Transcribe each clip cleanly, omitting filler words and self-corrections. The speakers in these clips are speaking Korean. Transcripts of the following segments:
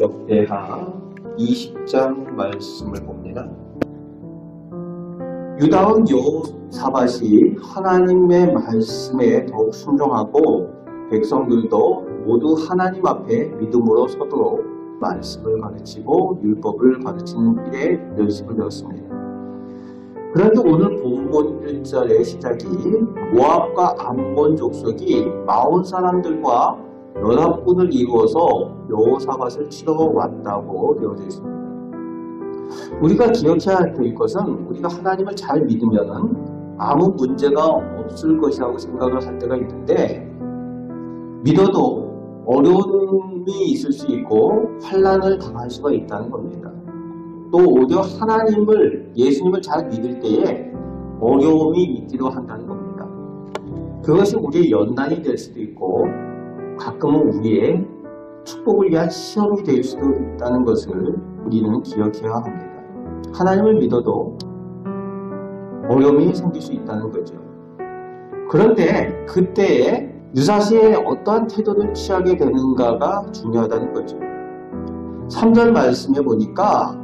역대하 20장 말씀을 봅니다. 유다원 여호사밧이 하나님의 말씀에 더욱 순종하고 백성들도 모두 하나님 앞에 믿음으로 서도록 말씀을 가르치고 율법을 가르치는 일에 열심을 되었습니다. 그런데 오늘 본문 1절의 시작이 모압과 암몬 족속이 40사람들과 연합군을 이루어서 여호사밧을 치러 왔다고 되어져 있습니다. 우리가 기억해야 할 것은 우리가 하나님을 잘 믿으면 아무 문제가 없을 것이라고 생각을 할 때가 있는데, 믿어도 어려움이 있을 수 있고 환난을 당할 수가 있다는 겁니다. 또 오히려 예수님을 잘 믿을 때에 어려움이 있기도 한다는 겁니다. 그것이 우리의 연단이 될 수도 있고 가끔은 우리의 축복을 위한 시험이 될 수도 있다는 것을 우리는 기억해야 합니다. 하나님을 믿어도 어려움이 생길 수 있다는 거죠. 그런데 그때에 유사시에 어떠한 태도를 취하게 되는가가 중요하다는 거죠. 3절 말씀에 보니까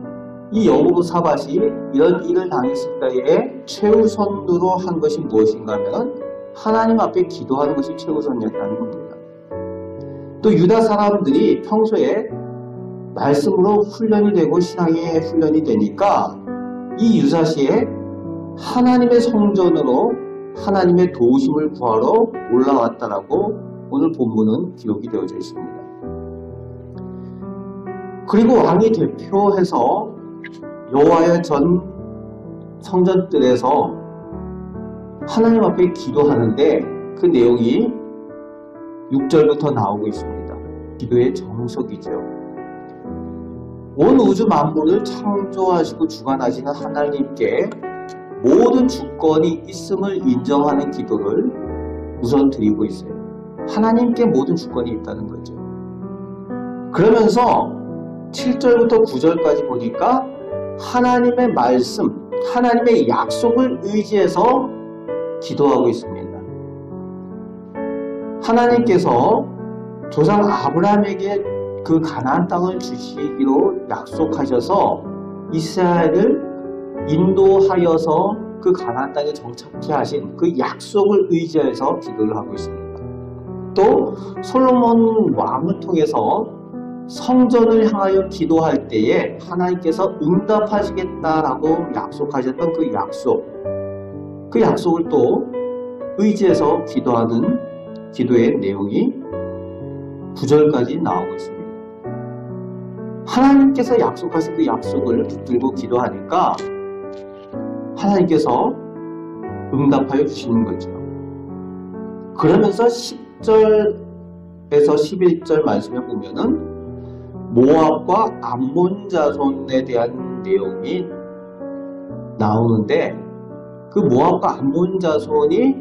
이 여호사밧이 이런 일을 당했을 때에 최우선으로 한 것이 무엇인가 하면 하나님 앞에 기도하는 것이 최우선이었다는 겁니다. 또 유다 사람들이 평소에 말씀으로 훈련이 되고 신앙의 훈련이 되니까 이 유사시에 하나님의 성전으로 하나님의 도우심을 구하러 올라왔다라고 오늘 본문은 기록이 되어져 있습니다. 그리고 왕이 대표해서 여호와의 전 성전뜰에서 하나님 앞에 기도하는데 그 내용이 6절부터 나오고 있습니다. 기도의 정석이죠. 온 우주 만물을 창조하시고 주관하시는 하나님께 모든 주권이 있음을 인정하는 기도를 우선 드리고 있어요. 하나님께 모든 주권이 있다는 거죠. 그러면서 7절부터 9절까지 보니까 하나님의 말씀, 하나님의 약속을 의지해서 기도하고 있습니다. 하나님께서 조상 아브라함에게 그 가나안 땅을 주시기로 약속하셔서 이스라엘을 인도하여서 그 가나안 땅에 정착케 하신 그 약속을 의지해서 기도를 하고 있습니다. 또 솔로몬 왕을 통해서 성전을 향하여 기도할 때에 하나님께서 응답하시겠다라고 약속하셨던 그 약속을 또 의지해서 기도하는 기도의 내용이 9절까지 나오고 있습니다. 하나님께서 약속하신 그 약속을 붙들고 기도하니까 하나님께서 응답하여 주시는 거죠. 그러면서 10절에서 11절 말씀에 보면은 모압과 암몬 자손에 대한 내용이 나오는데, 그 모압과 암몬 자손이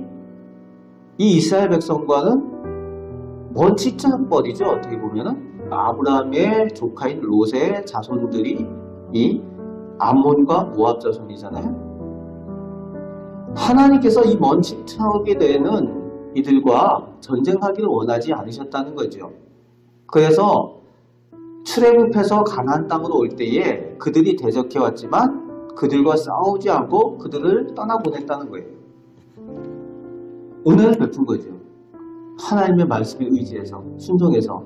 이 이스라엘 백성과는 먼 친척벌이죠. 어떻게 보면은 아브라함의 조카인 롯의 자손들이 이 암몬과 모압 자손이잖아요. 하나님께서 이 먼 친척이 되는 이들과 전쟁하기를 원하지 않으셨다는 거죠. 그래서 출애굽해서 가나안 땅으로 올 때에 그들이 대적해 왔지만 그들과 싸우지 않고 그들을 떠나보냈다는 거예요. 은혜를 베푼 거죠. 하나님의 말씀에 의지해서 순종해서.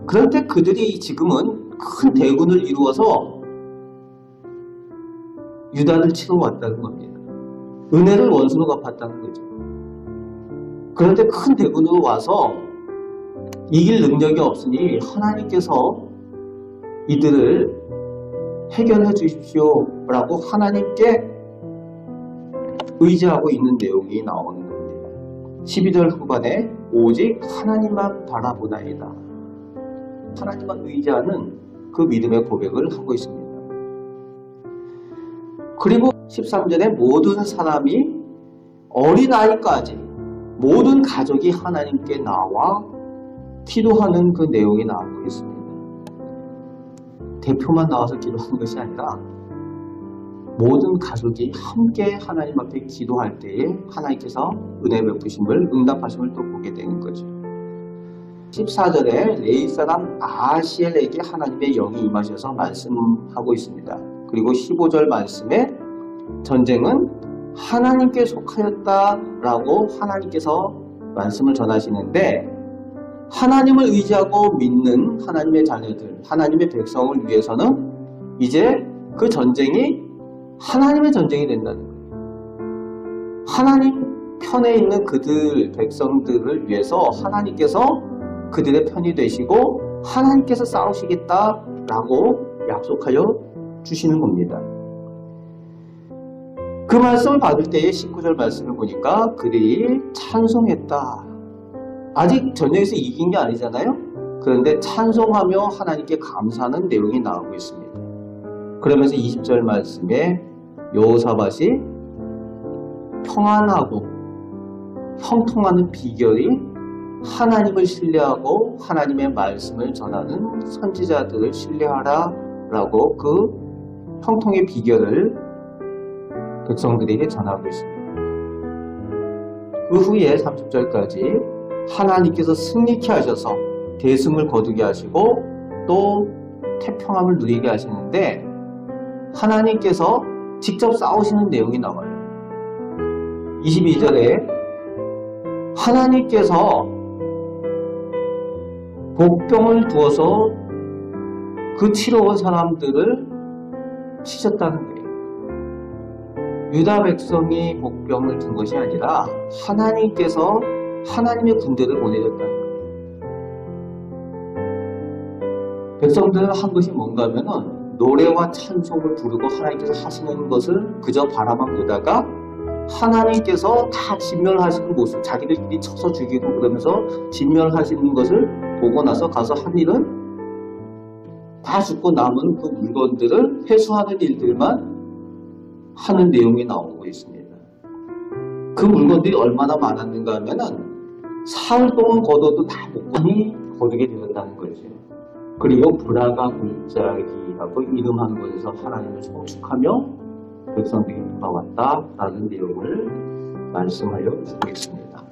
그런데 그들이 지금은 큰 대군을 이루어서 유다를 치러 왔다는 겁니다. 은혜를 원수로 갚았다는 거죠. 그런데 큰 대군으로 와서 이길 능력이 없으니 하나님께서 이들을 해결해 주십시오 라고 하나님께 의지하고 있는 내용이 나오는 겁니다. 12절 후반에 오직 하나님만 바라보나이다. 하나님만 의지하는 그 믿음의 고백을 하고 있습니다. 그리고 13절에 모든 사람이 어린아이까지 모든 가족이 하나님께 나와 기도하는 그 내용이 나오고 있습니다. 대표만 나와서 기도하는 것이 아니라 모든 가족이 함께 하나님 앞에 기도할 때에 하나님께서 은혜 베푸심을 응답하심을 또 보게 되는 거죠. 14절에 레위 사람 아시엘에게 하나님의 영이 임하셔서 말씀하고 있습니다. 그리고 15절 말씀에 전쟁은 하나님께 속하였다라고 하나님께서 말씀을 전하시는데, 하나님을 의지하고 믿는 하나님의 자녀들, 하나님의 백성을 위해서는 이제 그 전쟁이 하나님의 전쟁이 된다는 거예요. 하나님 편에 있는 그들 백성들을 위해서 하나님께서 그들의 편이 되시고 하나님께서 싸우시겠다라고 약속하여 주시는 겁니다. 그 말씀을 받을 때의 19절 말씀을 보니까 그들이 찬송했다. 아직 전쟁에서 이긴 게 아니잖아요. 그런데 찬송하며 하나님께 감사하는 내용이 나오고 있습니다. 그러면서 20절 말씀에 여호사밧이 평안하고 형통하는 비결이 하나님을 신뢰하고 하나님의 말씀을 전하는 선지자들을 신뢰하라 라고 그 형통의 비결을 백성들에게 전하고 있습니다. 그 후에 30절까지 하나님께서 승리케 하셔서 대승을 거두게 하시고 또 태평함을 누리게 하시는데, 하나님께서 직접 싸우시는 내용이 나와요. 22절에 하나님께서 복병을 두어서 그 치러온 사람들을 치셨다는 거예요. 유다 백성이 복병을 든 것이 아니라 하나님께서 하나님의 군대를 보내셨다는 거예요. 백성들은 한 것이 뭔가 하면은 노래와 찬송을 부르고 하나님께서 하시는 것을 그저 바라만 보다가 하나님께서 다 진멸하시는 모습, 자기들끼리 쳐서 죽이고 그러면서 진멸하시는 것을 보고 나서 가서 한 일은 다 죽고 남은 그 물건들을 회수하는 일들만 하는 내용이 나오고 있습니다. 그 물건들이 얼마나 많았는가 하면은 사흘 동안 거둬도 다 목건이 거두게 되었다는 거죠. 그리고 브라가 골짜기라고 이름한 곳에서 하나님을 송축하며 백성들이 돌아왔다라는 내용을 말씀하여 주고 있습니다.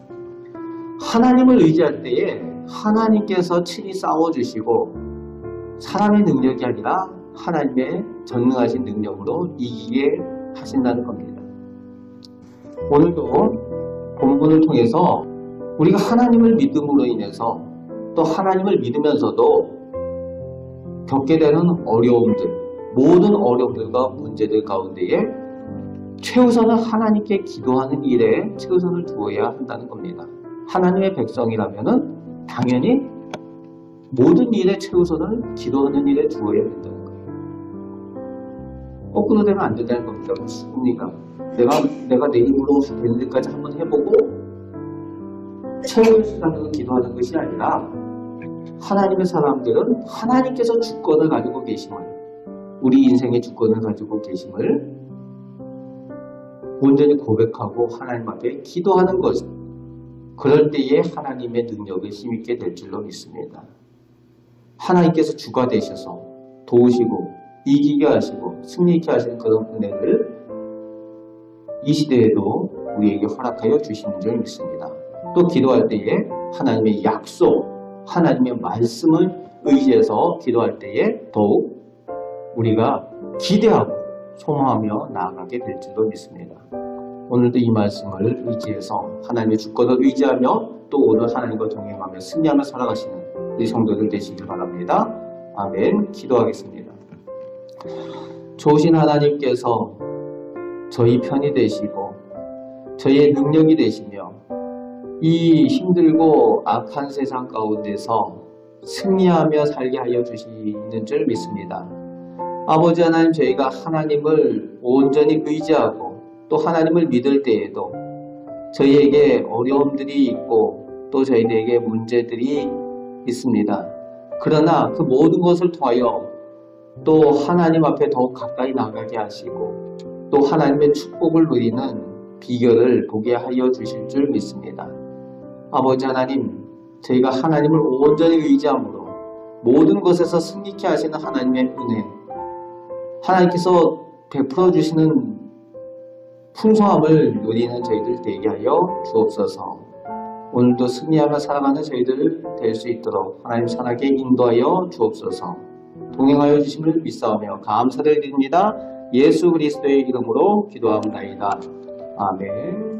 하나님을 의지할 때에 하나님께서 친히 싸워주시고 사람의 능력이 아니라 하나님의 전능하신 능력으로 이기게 하신다는 겁니다. 오늘도 본문을 통해서 우리가 하나님을 믿음으로 인해서 또 하나님을 믿으면서도 겪게 되는 어려움들, 모든 어려움들과 문제들 가운데에 최우선은 하나님께 기도하는 일에 최우선을 두어야 한다는 겁니다. 하나님의 백성이라면 당연히 모든 일에 최우선을 기도하는 일에 두어야 된다는 거예요. 거꾸로 되면 안 된다는 겁니다. 그렇습니까? 내가 내 힘으로 되는 데까지 한번 해보고 최후의 시간으로 기도하는 것이 아니라 하나님의 사람들은 하나님께서 주권을 가지고 계심을, 우리 인생의 주권을 가지고 계심을 온전히 고백하고 하나님 앞에 기도하는 것, 그럴 때에 하나님의 능력을 힘있게 될 줄로 믿습니다. 하나님께서 주가 되셔서 도우시고 이기게 하시고 승리케 하시는 그런 은혜를 이 시대에도 우리에게 허락하여 주시는 줄 믿습니다. 또 기도할 때에 하나님의 약속, 하나님의 말씀을 의지해서 기도할 때에 더욱 우리가 기대하고 소망하며 나아가게 될 줄로 믿습니다. 오늘도 이 말씀을 의지해서 하나님의 주권을 의지하며 또 오늘 하나님과 동행하며 승리하며 살아가시는 우리 성도들 되시길 바랍니다. 아멘. 기도하겠습니다. 좋으신 하나님께서 저희 편이 되시고 저희의 능력이 되시며 이 힘들고 악한 세상 가운데서 승리하며 살게 하여 주시는 줄 믿습니다. 아버지 하나님, 저희가 하나님을 온전히 의지하고 또 하나님을 믿을 때에도 저희에게 어려움들이 있고 또 저희들에게 문제들이 있습니다. 그러나 그 모든 것을 통하여 또 하나님 앞에 더욱 가까이 나가게 하시고 또 하나님의 축복을 누리는 비결을 보게 하여 주실 줄 믿습니다. 아버지 하나님, 저희가 하나님을 온전히 의지함으로 모든 것에서 승리케 하시는 하나님의 은혜, 하나님께서 베풀어 주시는 풍성함을 누리는 저희들 되게 하여 주옵소서. 오늘도 승리하며 살아가는 저희들 될 수 있도록 하나님 선하게 인도하여 주옵소서. 동행하여 주심을 믿사오며 감사를 드립니다. 예수 그리스도의 이름으로 기도합니다. 아멘.